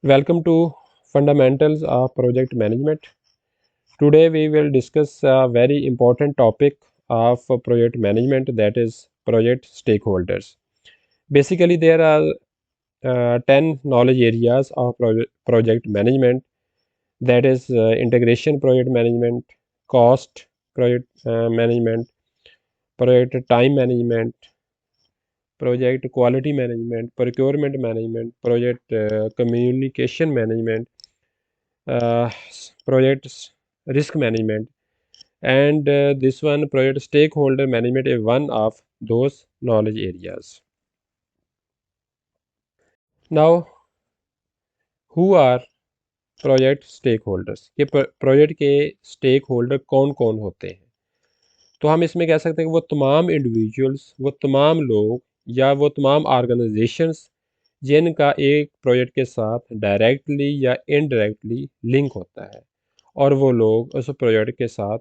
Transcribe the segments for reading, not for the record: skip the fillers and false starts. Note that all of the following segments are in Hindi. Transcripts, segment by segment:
Welcome to Fundamentals of Project Management. Today we will discuss a very important topic of project management, that is project stakeholders. Basically, there are 10 knowledge areas of project management, that is integration project management, cost project management, project time management, project quality management, procurement management, project communication management, project risk management, and this one, project stakeholder management, is one of those knowledge areas. Now, who are project stakeholders? ये प्रोजेक्ट के स्टेक होल्डर कौन कौन होते हैं? तो हम इसमें कह सकते हैं कि वो तमाम इंडिविजुअल्स, वो तमाम लोग या वो तमाम ऑर्गेनाइजेशंस जिनका एक प्रोजेक्ट के साथ डायरेक्टली या इनडायरेक्टली लिंक होता है, और वो लोग उस प्रोजेक्ट के साथ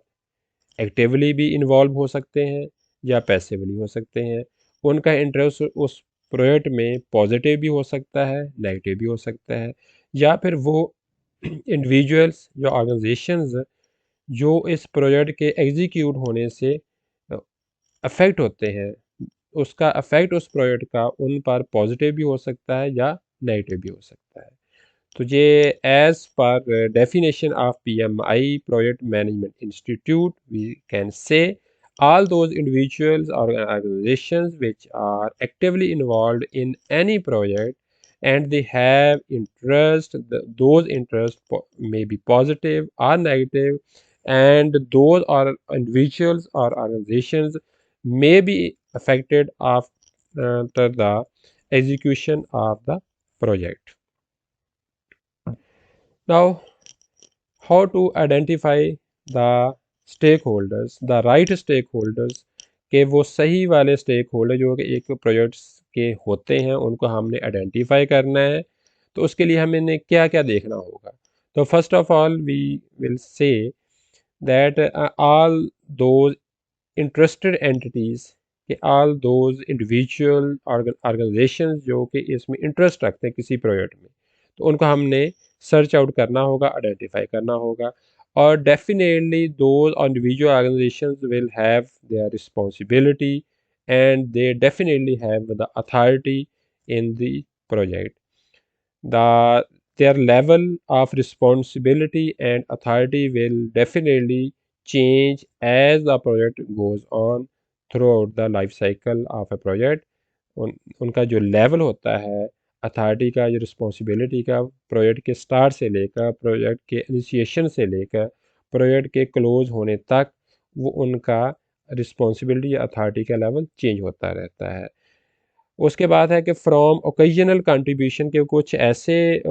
एक्टिवली भी इन्वॉल्व हो सकते हैं या पैसिवली हो सकते हैं। उनका इंटरेस्ट उस प्रोजेक्ट में पॉजिटिव भी हो सकता है, नेगेटिव भी हो सकता है, या फिर वो इंडिविजुअल्स या ऑर्गेनाइजेशंस जो इस प्रोजेक्ट के एग्जीक्यूट होने से अफेक्ट होते हैं, उसका अफेक्ट उस प्रोजेक्ट का उन पर पॉजिटिव भी हो सकता है या नेगेटिव भी हो सकता है। तो ये as per definition of PMI, Project Management Institute, we can say all those individuals or organizations which are actively involved in any project and they have interest, those interests may be positive or negative, and those are individuals or organizations may be affected after the execution of the project. Now, how to identify the stakeholders, the right stakeholders, के वो सही वाले स्टेक होल्डर जो कि एक प्रोजेक्ट्स के होते हैं उनको हमने आइडेंटिफाई करना है। तो उसके लिए हमें क्या क्या देखना होगा? तो first of all we will say that all those interested entities, कि all those individual organizations जो कि इसमें इंटरेस्ट रखते हैं किसी प्रोजेक्ट में, तो उनको हमने सर्च आउट करना होगा, आइडेंटिफाई करना होगा। और definitely those individual organisations will have their responsibility and they definitely have the authority in the project. The their level of responsibility and authority will definitely change as the project goes on throughout the life cycle of a project. उनका जो लेवल होता है अथॉरिटी का, जो रिस्पॉन्सिबिलिटी का, प्रोजेक्ट के स्टार्ट से लेकर, प्रोजेक्ट के इनिशिएशन से लेकर, प्रोजेक्ट के क्लोज होने तक, वो उनका रिस्पॉन्सिबिलिटी या अथॉरिटी का लेवल चेंज होता रहता है। उसके बाद है कि फ्रॉम ओकेजनल कंट्रीब्यूशन के कुछ ऐसे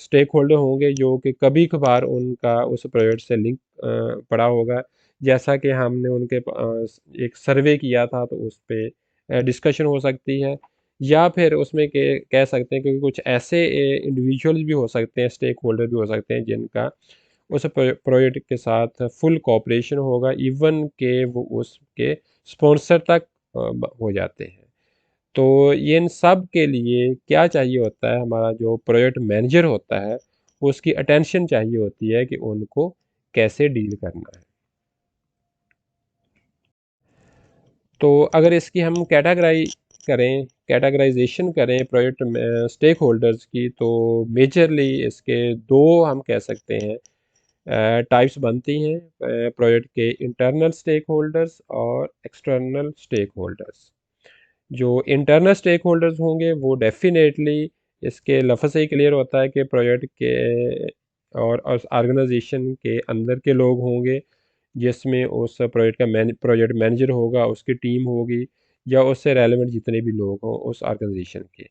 स्टेक होल्डर होंगे जो कि कभी कभार उनका उस प्रोजेक्ट से लिंक पड़ा होगा। जैसा कि हमने उनके एक सर्वे किया था तो उस पर डिस्कशन हो सकती है, या फिर उसमें के कह सकते हैं कि कुछ ऐसे इंडिविजुअल्स भी हो सकते हैं, स्टेक होल्डर भी हो सकते हैं जिनका उस प्रोजेक्ट के साथ फुल कोऑपरेशन होगा, इवन के वो उसके स्पॉन्सर तक हो जाते हैं। तो ये इन सब के लिए क्या चाहिए होता है, हमारा जो प्रोजेक्ट मैनेजर होता है उसकी अटेंशन चाहिए होती है कि उनको कैसे डील करना है। तो अगर इसकी हम कैटेगराइजेशन करें प्रोजेक्ट स्टेक होल्डर्स की, तो मेजरली इसके दो हम कह सकते हैं टाइप्स बनती हैं प्रोजेक्ट के: इंटरनल स्टेक होल्डर्स और एक्सटर्नल स्टेक होल्डर्स। जो इंटरनल स्टेक होल्डर्स होंगे वो डेफिनेटली, इसके लफ्ज़ से ही क्लियर होता है कि प्रोजेक्ट के और उस ऑर्गेनाइजेशन के अंदर के लोग होंगे, जिसमें उस प्रोजेक्ट का प्रोजेक्ट मैनेजर होगा, उसकी टीम होगी, या उससे रेलेवेंट जितने भी लोग हों उस ऑर्गेनाइजेशन के।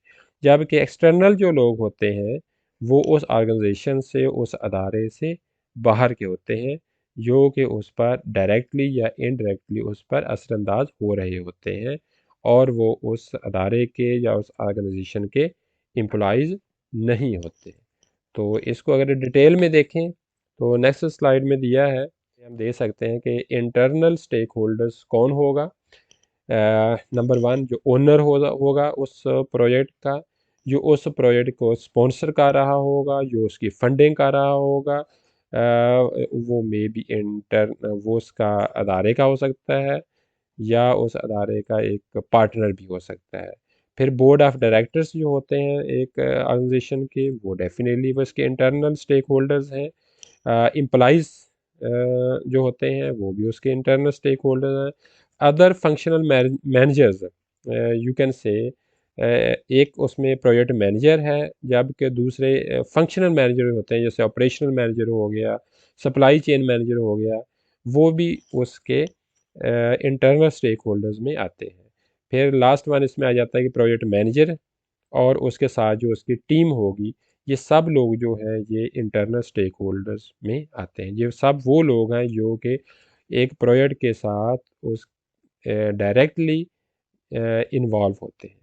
जबकि एक्सटर्नल जो लोग होते हैं वो उस ऑर्गेनाइजेशन से, उस अदारे से बाहर के होते हैं, जो कि उस पर डायरेक्टली या इनडायरेक्टली उस पर असरअंदाज हो रहे होते हैं, और वो उस अदारे के या उस ऑर्गेनाइजेशन के एम्प्लॉइज़ नहीं होते। तो इसको अगर डिटेल में देखें तो नेक्स्ट स्लाइड में दिया है, हम दे सकते हैं कि इंटरनल स्टेक होल्डर्स कौन होगा। नंबर वन, जो ओनर होगा उस प्रोजेक्ट का, जो उस प्रोजेक्ट को स्पॉन्सर कर रहा होगा, जो उसकी फंडिंग कर रहा होगा, वो मे बी वो उसका अदारे का हो सकता है या उस अदारे का एक पार्टनर भी हो सकता है। फिर बोर्ड ऑफ डायरेक्टर्स जो होते हैं एक ऑर्गेनाइजेशन के, वो डेफिनेटली वो इसके इंटरनल स्टेक होल्डर्स हैं। एम्प्लॉइज़ जो होते हैं वो भी उसके इंटरनल स्टेक होल्डर हैं। Other functional managers, you can say, एक उसमें प्रोजेक्ट मैनेजर है, जबकि दूसरे फंक्शनल मैनेजर होते हैं, जैसे ऑपरेशनल मैनेजर हो गया, सप्लाई चेन मैनेजर हो गया, वो भी उसके इंटरनल स्टेक होल्डर्स में आते हैं। फिर लास्ट वन इसमें आ जाता है कि प्रोजेक्ट मैनेजर और उसके साथ जो उसकी टीम होगी, ये सब लोग जो हैं ये इंटरनल स्टेक होल्डर्स में आते हैं। ये सब वो लोग हैं जो कि एक प्रोजेक्ट के साथ उस डायरेक्टली इन्वॉल्व होते हैं।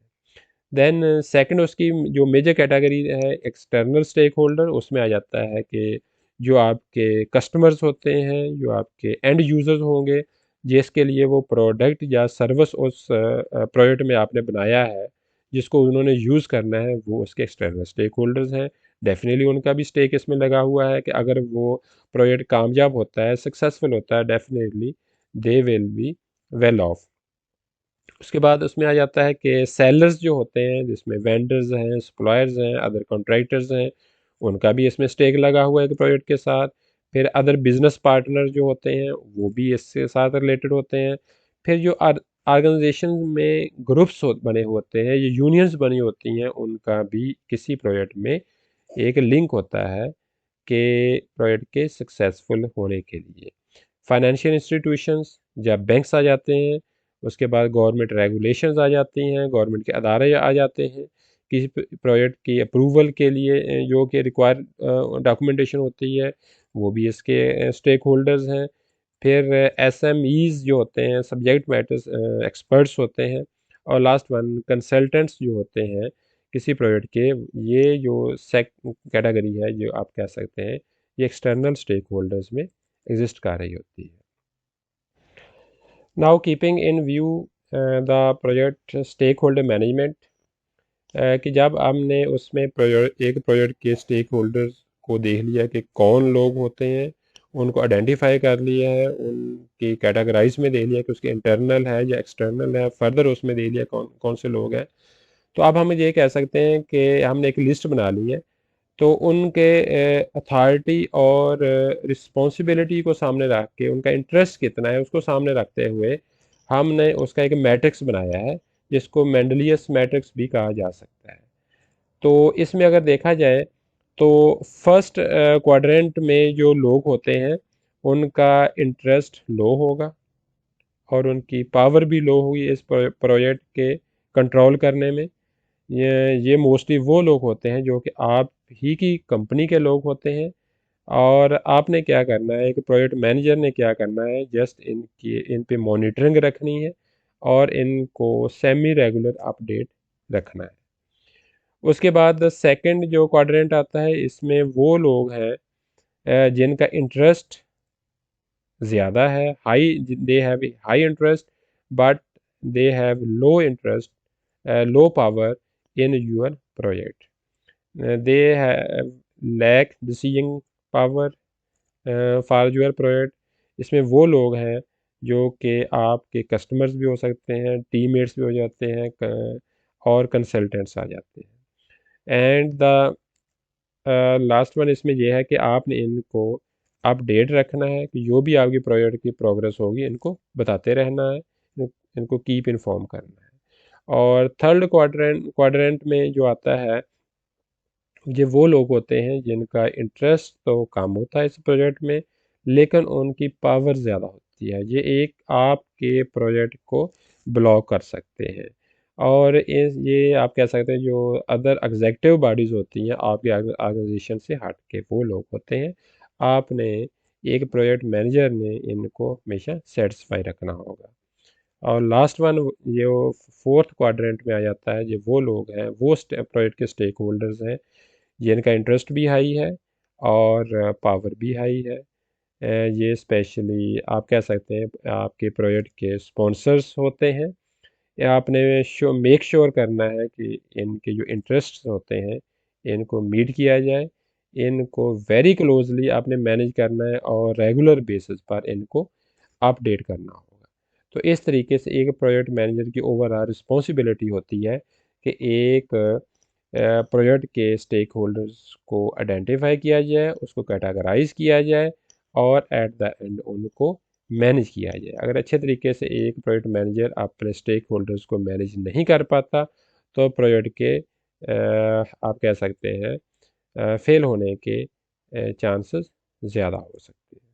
देन सेकंड उसकी जो मेजर कैटेगरी है एक्सटर्नल स्टेक होल्डर, उसमें आ जाता है कि जो आपके कस्टमर्स होते हैं, जो आपके एंड यूज़र्स होंगे, जिसके लिए वो प्रोडक्ट या सर्विस उस प्रोजेक्ट में आपने बनाया है, जिसको उन्होंने यूज़ करना है, वो उसके एक्सटर्नल स्टेक होल्डर्स हैं। डेफिनेटली उनका भी स्टेक इसमें लगा हुआ है कि अगर वो प्रोजेक्ट कामयाब होता है, सक्सेसफुल होता है, definitely they will be well of. उसके बाद उसमें आ जाता है कि सेलर्स जो होते हैं, जिसमें वेंडर्स हैं, सप्लायर्स हैं, अदर कॉन्ट्रैक्टर्स हैं, उनका भी इसमें स्टेक लगा हुआ है प्रोजेक्ट के साथ। फिर अदर बिजनेस पार्टनर जो होते हैं वो भी इसके साथ रिलेटेड होते हैं। फिर जो ऑर्गेनाइजेशन में ग्रुप्स बने होते हैं, ये यूनियंस बनी होती हैं, उनका भी किसी प्रोजेक्ट में एक लिंक होता है कि प्रोजेक्ट के सक्सेसफुल होने के लिए। फाइनेंशियल इंस्टीट्यूशंस जब बैंक्स आ जाते हैं, उसके बाद गवर्नमेंट रेगुलेशंस आ जाती हैं, गवर्नमेंट के अदारे आ जाते हैं किसी प्रोजेक्ट की अप्रूवल के लिए, जो कि रिक्वायर डॉक्यूमेंटेशन होती है, वो भी इसके स्टेक होल्डर्स हैं। फिर एसएमईज जो होते हैं, सब्जेक्ट मैटर्स एक्सपर्ट्स होते हैं। और लास्ट वन कंसल्टेंट्स जो होते हैं किसी प्रोजेक्ट के, ये जो सेक कैटेगरी है जो आप कह सकते हैं, ये एक्सटर्नल स्टेक होल्डर्स में एग्जिस्ट कर रही होती है। Now keeping in view the project stakeholder management, कि जब हमने उसमें प्रोजेक्ट एक प्रोजेक्ट के स्टेक होल्डर्स को देख लिया कि कौन लोग होते हैं, उनको आइडेंटिफाई कर लिया है, उनकी कैटेगराइज में दे लिया कि उसके इंटरनल है या एक्सटर्नल है, फर्दर उसमें दे लिया कौन कौन से लोग हैं, तो अब हम ये कह सकते हैं कि हमने एक लिस्ट बना ली है। तो उनके अथॉरिटी और रिस्पॉन्सिबिलिटी को सामने रख के, उनका इंटरेस्ट कितना है उसको सामने रखते हुए, हमने उसका एक मैट्रिक्स बनाया है, जिसको मेंडलियस मैट्रिक्स भी कहा जा सकता है। तो इसमें अगर देखा जाए तो फर्स्ट क्वाड्रेंट में जो लोग होते हैं, उनका इंटरेस्ट लो होगा और उनकी पावर भी लो होगी इस प्रोजेक्ट के कंट्रोल करने में। ये मोस्टली वो लोग होते हैं जो कि आप ही की कंपनी के लोग होते हैं। और आपने क्या करना है, एक प्रोजेक्ट मैनेजर ने क्या करना है, जस्ट इन पे मॉनिटरिंग रखनी है और इनको सेमी रेगुलर अपडेट रखना है। उसके बाद सेकंड जो क्वाड्रेंट आता है, इसमें वो लोग हैं जिनका इंटरेस्ट ज़्यादा है, high, they have high interest, but they have low interest, low power in your project. They have lack decision power for your project. इसमें वो लोग हैं जो कि आपके कस्टमर्स भी हो सकते हैं, टीममेट्स भी हो जाते हैं, और कंसल्टेंट्स आ जाते हैं। एंड द लास्ट वन इसमें यह है कि आपने इनको अपडेट रखना है कि जो भी आपकी प्रोजेक्ट की प्रोग्रेस होगी इनको बताते रहना है, इनको कीप इन्फॉर्म करना है। और थर्ड क्वाड्रेंट में जो आता है, ये वो लोग होते हैं जिनका इंटरेस्ट तो कम होता है इस प्रोजेक्ट में, लेकिन उनकी पावर ज़्यादा होती है। ये एक आपके प्रोजेक्ट को ब्लॉक कर सकते हैं। और ये आप कह सकते हैं जो अदर एग्जेक्टिव बॉडीज़ होती हैं आपके ऑर्गेनाइजेशन से हट के, वो लोग होते हैं। आपने एक प्रोजेक्ट मैनेजर ने इनको हमेशा सेटिस्फाई रखना होगा। और लास्ट वन, ये फोर्थ क्वाड्रेंट में आ जाता है, जो वो लोग हैं, वो प्रोजेक्ट के स्टेक होल्डर्स हैं जिनका इंटरेस्ट भी हाई है और पावर भी हाई है। ये स्पेशली आप कह सकते हैं आपके प्रोजेक्ट के स्पॉन्सर्स होते हैं। आपने मेक श्योर करना है कि इनके जो इंटरेस्ट होते हैं इनको मीट किया जाए, इनको वेरी क्लोजली आपने मैनेज करना है और रेगुलर बेसिस पर इनको अपडेट करना होगा। तो इस तरीके से एक प्रोजेक्ट मैनेजर की ओवरऑल रिस्पॉन्सिबिलिटी होती है कि एक प्रोजेक्ट के स्टेक होल्डर्स को आइडेंटिफाई किया जाए, उसको कैटेगराइज किया जाए और एट द एंड उनको मैनेज किया जाए। अगर अच्छे तरीके से एक प्रोजेक्ट मैनेजर अपने स्टेक होल्डर्स को मैनेज नहीं कर पाता तो प्रोजेक्ट के आप कह सकते हैं फेल होने के चांसेस ज़्यादा हो सकते हैं।